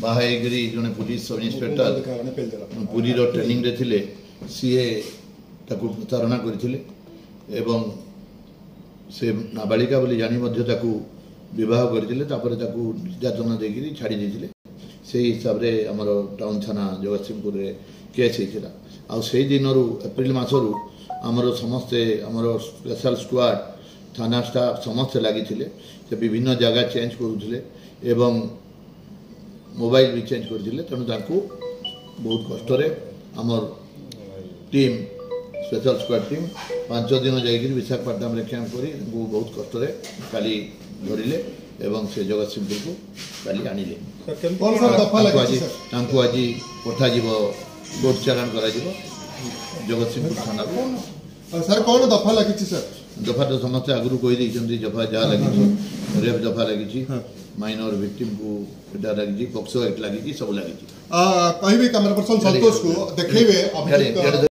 बाहायगिरी जड़े police sub inspector Puri training रे थिले सीए ताकू प्रतारणा करथिले एवं से नाबालिका बोली जानी मध्य ताकू विवाह करथिले तापर ताकू निर्यातना देगिरी छाड़ी देथिले से हिसाब रे हमर टाउन थाना जगतसिंहपुर रे केस हेतिला आ से दिन रु एप्रिल मासरु हमर समस्त हमर स्पेशल स्क्वाड थाना स्टाफ समस्त लगी थे से विभिन्न जगह चेंज करुले एवं मोबाइल भी चेंज करते तेणु बहुत कष्ट आमर टीम स्पेशल स्क्वाड टीम 5 दिन जाकर विशाखापट्टनम कैंप कर बहुत कष्ट काली धरले एवं से जगतसिंहपुर को काली आनिले आज पठाज कोर्ट चालान कर जगतसिंहपुर थाना को सर कौन दफा लगी सर दफा तो समस्त आगु कही दफा जहाँ लगी रेप दफा लगी माइनर विक्टिम को लगी पक्सो एक्ट लगी सब लगी कैमरा पर्सन संतोष को देखेबे